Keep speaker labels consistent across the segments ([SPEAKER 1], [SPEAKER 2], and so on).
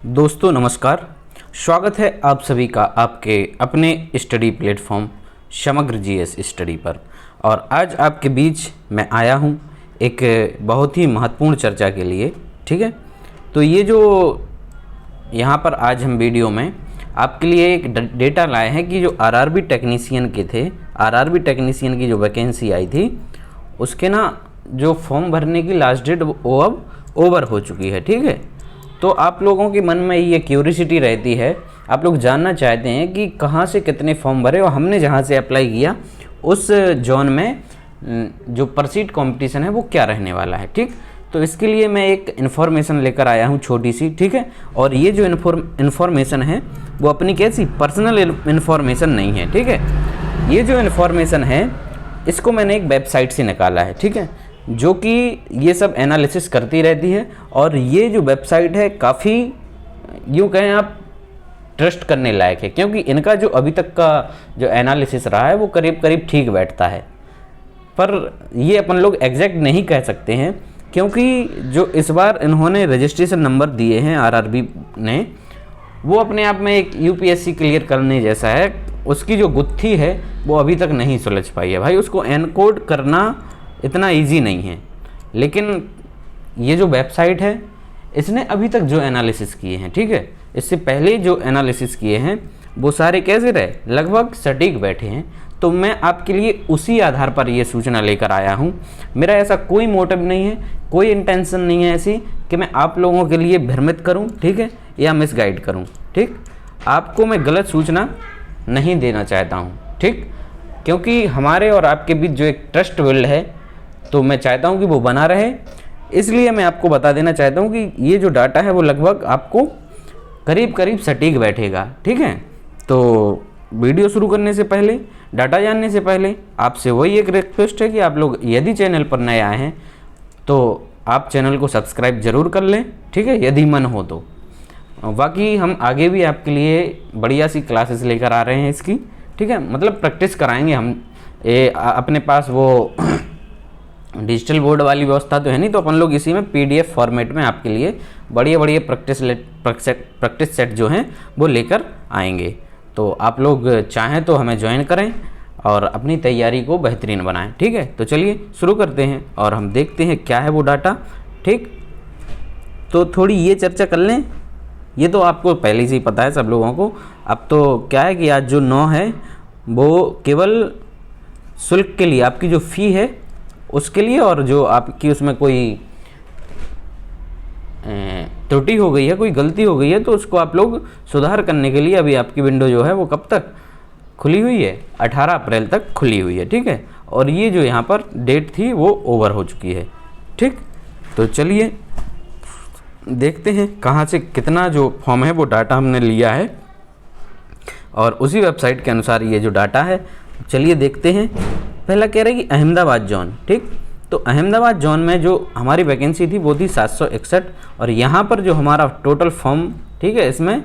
[SPEAKER 1] दोस्तों नमस्कार। स्वागत है आप सभी का आपके अपने स्टडी प्लेटफॉर्म समग्र जीएस स्टडी पर। और आज आपके बीच मैं आया हूं एक बहुत ही महत्वपूर्ण चर्चा के लिए। ठीक है, तो ये जो यहाँ पर आज हम वीडियो में आपके लिए एक डेटा लाए हैं कि जो आरआरबी टेक्नीशियन के थे, आरआरबी टेक्नीशियन की जो वैकेंसी आई थी उसके ना जो फॉर्म भरने की लास्ट डेट वो अब ओवर हो चुकी है। ठीक है, तो आप लोगों के मन में ये क्यूरियोसिटी रहती है, आप लोग जानना चाहते हैं कि कहाँ से कितने फॉर्म भरे और हमने जहाँ से अप्लाई किया उस जोन में जो परसीड कंपटीशन है वो क्या रहने वाला है। ठीक, तो इसके लिए मैं एक इन्फॉर्मेशन लेकर आया हूँ छोटी सी। ठीक है, और ये जो इन्फॉर्मेशन है वो अपनी कैसी पर्सनल इन्फॉर्मेशन नहीं है। ठीक है, ये जो इन्फॉर्मेशन है इसको मैंने एक वेबसाइट से निकाला है। ठीक है, जो कि ये सब एनालिसिस करती रहती है और ये जो वेबसाइट है काफ़ी यूँ कहें आप ट्रस्ट करने लायक है, क्योंकि इनका जो अभी तक का जो एनालिसिस रहा है वो करीब करीब ठीक बैठता है। पर ये अपन लोग एग्जैक्ट नहीं कह सकते हैं, क्योंकि जो इस बार इन्होंने रजिस्ट्रेशन नंबर दिए हैं आरआरबी ने, वो अपने आप में एक यूपीएससी क्लियर करने जैसा है। उसकी जो गुत्थी है वो अभी तक नहीं सुलझ पाई है भाई, उसको एनकोड करना इतना इजी नहीं है। लेकिन ये जो वेबसाइट है इसने अभी तक जो एनालिसिस किए हैं, ठीक है, इससे पहले जो एनालिसिस किए हैं वो सारे कैसे रहे, लगभग सटीक बैठे हैं। तो मैं आपके लिए उसी आधार पर ये सूचना लेकर आया हूँ। मेरा ऐसा कोई मोटिव नहीं है, कोई इंटेंशन नहीं है ऐसी कि मैं आप लोगों के लिए भ्रमित करूँ, ठीक है, या मिसगाइड करूँ। ठीक, आपको मैं गलत सूचना नहीं देना चाहता हूँ। ठीक, क्योंकि हमारे और आपके बीच जो एक ट्रस्ट बिल्ड है तो मैं चाहता हूँ कि वो बना रहे, इसलिए मैं आपको बता देना चाहता हूँ कि ये जो डाटा है वो लगभग आपको करीब करीब सटीक बैठेगा। ठीक है, तो वीडियो शुरू करने से पहले, डाटा जानने से पहले आपसे वही एक रिक्वेस्ट है कि आप लोग यदि चैनल पर नए आए हैं तो आप चैनल को सब्सक्राइब ज़रूर कर लें। ठीक है, यदि मन हो तो। बाकी हम आगे भी आपके लिए बढ़िया सी क्लासेस लेकर आ रहे हैं इसकी। ठीक है, मतलब प्रैक्टिस कराएंगे हम। अपने पास वो डिजिटल बोर्ड वाली व्यवस्था तो है नहीं, तो अपन लोग इसी में पीडीएफ फॉर्मेट में आपके लिए बढ़िया बढ़िया प्रैक्टिस सेट जो हैं वो लेकर आएंगे। तो आप लोग चाहें तो हमें ज्वाइन करें और अपनी तैयारी को बेहतरीन बनाएं। ठीक है, तो चलिए शुरू करते हैं और हम देखते हैं क्या है वो डाटा। ठीक, तो थोड़ी ये चर्चा कर लें, ये तो आपको पहले से ही पता है सब लोगों को। अब तो क्या है कि आज जो 9 है वो केवल शुल्क के लिए, आपकी जो फ़ी है उसके लिए, और जो आपकी उसमें कोई त्रुटि हो गई है, कोई गलती हो गई है तो उसको आप लोग सुधार करने के लिए अभी आपकी विंडो जो है वो कब तक खुली हुई है, 18 अप्रैल तक खुली हुई है। ठीक है, और ये जो यहाँ पर डेट थी वो ओवर हो चुकी है। ठीक, तो चलिए देखते हैं कहाँ से कितना जो फॉर्म है वो डाटा हमने लिया है और उसी वेबसाइट के अनुसार ये जो डाटा है चलिए देखते हैं। पहला कह रहे हैं कि अहमदाबाद जोन। ठीक, तो अहमदाबाद जोन में जो हमारी वैकेंसी थी वो थी 761 और यहाँ पर जो हमारा टोटल फॉर्म, ठीक है, इसमें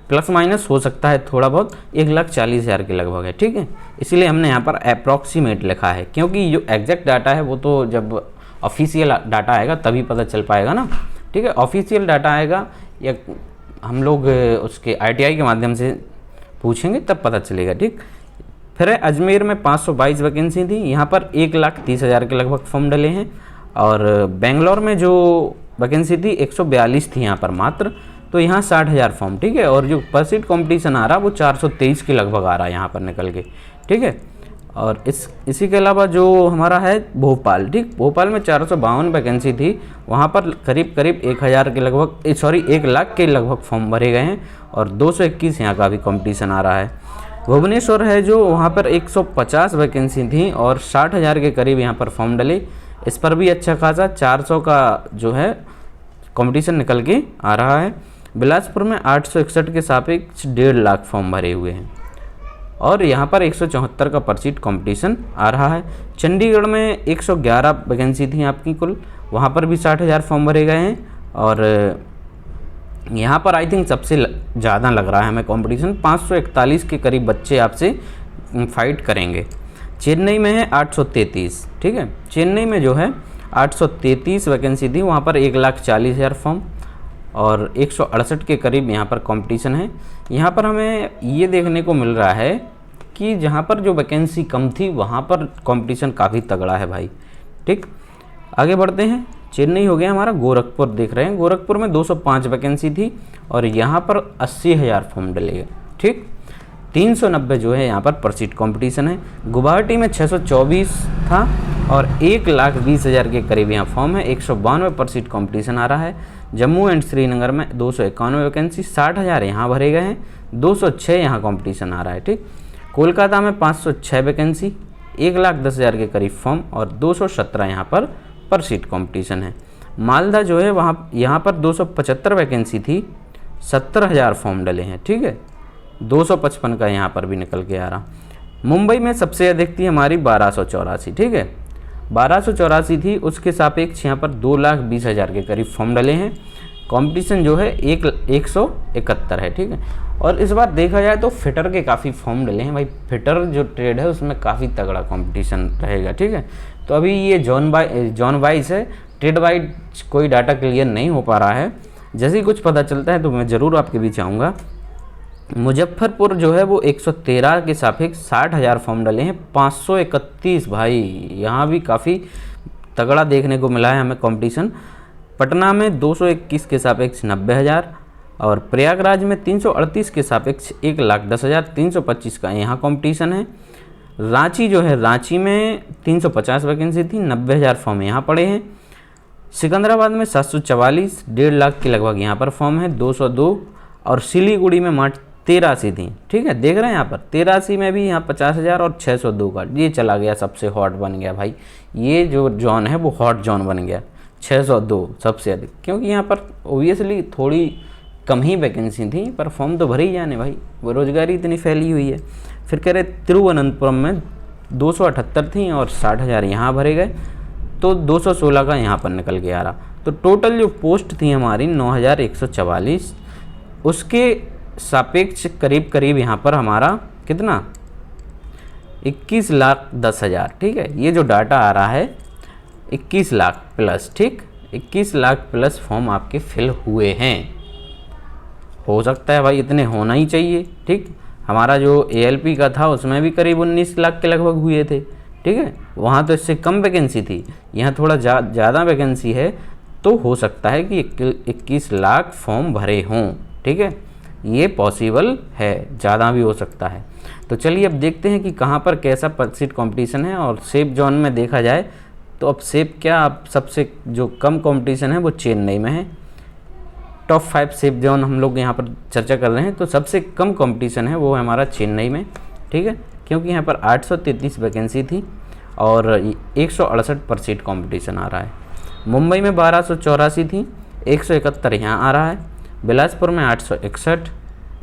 [SPEAKER 1] प्लस माइनस हो सकता है थोड़ा बहुत, 1,40,000 के लगभग है। ठीक है, इसीलिए हमने यहाँ पर अप्रॉक्सीमेट लिखा है, क्योंकि जो एग्जैक्ट डाटा है वो तो जब ऑफिशियल डाटा आएगा तभी पता चल पाएगा ना। ठीक है, ऑफिशियल डाटा आएगा या हम लोग उसके आईटीआई के माध्यम से पूछेंगे तब पता चलेगा। ठीक, फिर अजमेर में 522 वैकेंसी थी, यहाँ पर 1,30,000 के लगभग फॉर्म डले हैं। और बेंगलोर में जो वैकेंसी थी 142 थी यहाँ पर मात्र, तो यहाँ 60,000 फॉर्म। ठीक है, और जो परसीड कंपटीशन आ रहा वो 423 के लगभग आ रहा है यहाँ पर निकल के। ठीक है, और इसी के अलावा जो हमारा है भोपाल। ठीक, भोपाल में 452 वैकेंसी थी, वहाँ पर करीब करीब 1,000 के लगभग 1 लाख के लगभग फॉर्म भरे गए हैं और 221 यहाँ का भी कंपटीशन आ रहा है। भुवनेश्वर है जो, वहाँ पर 150 वैकेंसी थी और 60,000 के करीब यहाँ पर फॉर्म डले। इस पर भी अच्छा खासा 400 का जो है कंपटीशन निकल के आ रहा है। बिलासपुर में 861 के सापेक्ष 1.5 लाख फॉर्म भरे हुए हैं और यहाँ पर 174 का परसीड कंपटीशन आ रहा है। चंडीगढ़ में 111 वैकेंसी थी आपकी कुल, वहाँ पर भी 60,000 फॉर्म भरे गए हैं और यहाँ पर आई थिंक सबसे ज़्यादा लग रहा है हमें कंपटीशन, 541 के करीब बच्चे आपसे फाइट करेंगे। चेन्नई में है 833। ठीक है, चेन्नई में जो है 833 वैकेंसी थी, वहाँ पर 1,40,000 फॉर्म और 168 के करीब यहाँ पर कंपटीशन है। यहाँ पर हमें ये देखने को मिल रहा है कि जहाँ पर जो वैकेंसी कम थी वहाँ पर कंपटीशन काफ़ी तगड़ा है भाई। ठीक, आगे बढ़ते हैं। चेन्नई हो गया हमारा, गोरखपुर देख रहे हैं। गोरखपुर में 205 वैकेंसी थी और यहाँ पर 80,000 फॉर्म डले गए। ठीक, 390 जो है यहाँ पर सीट कंपटीशन है। गुवाहाटी में 624 था और 1,20,000 के करीब यहाँ फॉर्म है। 192 सीट कंपटीशन आ रहा है। जम्मू एंड श्रीनगर में 251 वैकेंसी, 60,000 यहाँ भरे गए हैं। 206 यहाँ कंपटीशन आ रहा है। ठीक, कोलकाता में 506 वैकेंसी, 1,10,000 के करीब फॉर्म और 217 यहाँ पर सीट कंपटीशन है। मालदा जो है वहाँ यहाँ पर 275 वैकेंसी थी, 70,000 फॉर्म डले हैं। ठीक है, 255 का यहाँ पर भी निकल के आ रहा। मुंबई में सबसे अधिक थी हमारी 1284। ठीक है, 1284 थी, उसके सापेक्ष यहाँ पर 2,20,000 के करीब फॉर्म डले हैं। कंपटीशन जो है 171 है। ठीक है, और इस बार देखा जाए तो फिटर के काफ़ी फॉर्म डले हैं भाई। फिटर जो ट्रेड है उसमें काफ़ी तगड़ा कंपटीशन रहेगा। ठीक है, तो अभी ये जॉन वाइज है, ट्रेड वाइज कोई डाटा क्लियर नहीं हो पा रहा है। जैसे ही कुछ पता चलता है तो मैं ज़रूर आपके बीच आऊँगा। मुजफ्फरपुर जो है वो 113 के सापेक्ष 60,000 फॉर्म डले हैं, 531 भाई, यहाँ भी काफ़ी तगड़ा देखने को मिला है हमें कंपटीशन। पटना में 221 के सापेक्ष 90,000 और प्रयागराज में 338 के सापेक्ष 1,10,000, 325 का यहाँ कंपटीशन है। रांची जो है, रांची में 350 वैकेंसी थी, 90,000 फॉर्म यहाँ पड़े हैं। सिकंदराबाद में 744, 1.5 लाख के लगभग यहाँ पर फॉर्म है, 202 और सिलीगुड़ी में मात्र 83 थी। ठीक है, देख रहे हैं यहाँ पर 83 में भी यहाँ 50,000 और 602 का ये चला गया, सबसे हॉट बन गया भाई। ये जो जोन है वो हॉट जोन बन गया, 602 सबसे अधिक, क्योंकि यहाँ पर ओबियसली थोड़ी कम ही वैकेंसी थी पर फॉर्म तो भरे ही जाने भाई, बेरोजगारी इतनी फैली हुई है। फिर कह रहे तिरुवनंतपुरम में 278 थी और 60,000 यहाँ भरे गए, तो 216 का यहाँ पर निकल के आ रहा। तो टोटल जो पोस्ट थी हमारी 9,144, उसके सापेक्ष करीब करीब यहाँ पर हमारा कितना 21,10,000। ठीक है, ये जो डाटा आ रहा है 21 लाख प्लस। ठीक, 21 लाख प्लस फॉर्म आपके फिल हुए हैं। हो सकता है भाई इतने होना ही चाहिए। ठीक, हमारा जो ALP का था उसमें भी करीब 19 लाख के लगभग हुए थे। ठीक है, वहाँ तो इससे कम वैकेंसी थी, यहाँ थोड़ा ज़्यादा वैकेंसी है, तो हो सकता है कि 21 लाख फॉर्म भरे हों। ठीक है, ये पॉसिबल है, ज़्यादा भी हो सकता है। तो चलिए अब देखते हैं कि कहाँ पर कैसा सीट कंपटीशन है। और सेफ जोन में देखा जाए तो अब सेफ क्या, अब सबसे जो कम कंपटीशन है वो चेन्नई में है। टॉप 5 सेफ जोन हम लोग यहाँ पर चर्चा कर रहे हैं, तो सबसे कम कंपटीशन है वो हमारा चेन्नई में। ठीक है, क्योंकि यहाँ पर 833 वैकेंसी थी और 168 सीट कंपटीशन आ रहा है। मुंबई में 1284 थी, 171 यहाँ आ रहा है। बिलासपुर में 861,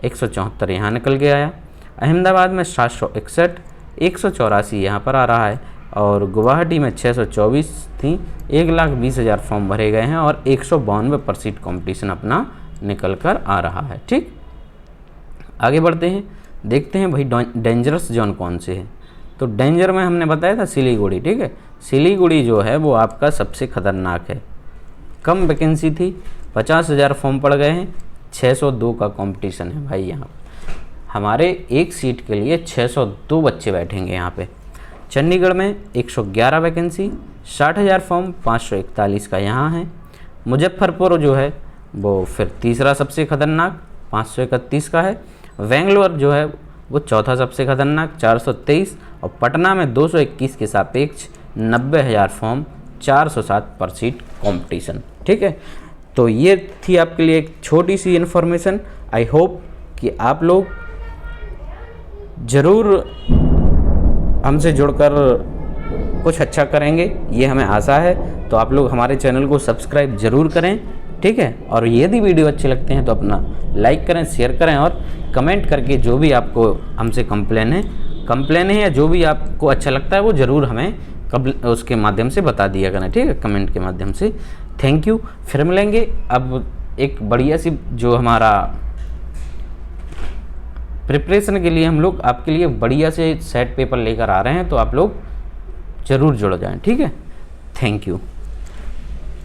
[SPEAKER 1] 174 यहाँ निकल के आया। अहमदाबाद में 761, 184 यहाँ पर आ रहा है। और गुवाहाटी में 624 थी, 1,20,000 फॉर्म भरे गए हैं और 192 सीट कंपटीशन अपना निकल कर आ रहा है। ठीक, आगे बढ़ते हैं, देखते हैं भाई डेंजरस जोन कौन से है। तो डेंजर में हमने बताया था सिलीगुड़ी। ठीक है, सिलीगुड़ी जो है वो आपका सबसे खतरनाक है। कम वैकेंसी थी, 50,000 फॉर्म पड़ गए हैं, 602 का कंपटीशन है भाई। यहाँ हमारे एक सीट के लिए 602 बच्चे बैठेंगे यहाँ पे। चंडीगढ़ में 111 वैकेंसी, 60,000 फॉर्म, 541 का यहाँ है। मुजफ्फरपुर जो है वो फिर तीसरा सबसे खतरनाक, 531 का है। बेंगलोर जो है वो चौथा सबसे खतरनाक, 423। और पटना में 221 के सापेक्ष 90,000 फॉर्म, 407 पर सीट कॉम्पिटिशन। ठीक है, तो ये थी आपके लिए एक छोटी सी इन्फॉर्मेशन। आई होप कि आप लोग ज़रूर हमसे जुड़कर कुछ अच्छा करेंगे, ये हमें आशा है। तो आप लोग हमारे चैनल को सब्सक्राइब ज़रूर करें। ठीक है, और यदि वीडियो अच्छे लगते हैं तो अपना लाइक करें, शेयर करें और कमेंट करके जो भी आपको हमसे कंप्लेन है या जो भी आपको अच्छा लगता है वो ज़रूर हमें उसके माध्यम से बता दिया करें। ठीक है, कमेंट के माध्यम से। थैंक यू, फिर मिलेंगे। अब एक बढ़िया सी जो हमारा प्रिपरेशन के लिए हम लोग आपके लिए बढ़िया से सेट पेपर लेकर आ रहे हैं, तो आप लोग ज़रूर जुड़ जाएं। ठीक है, थैंक यू।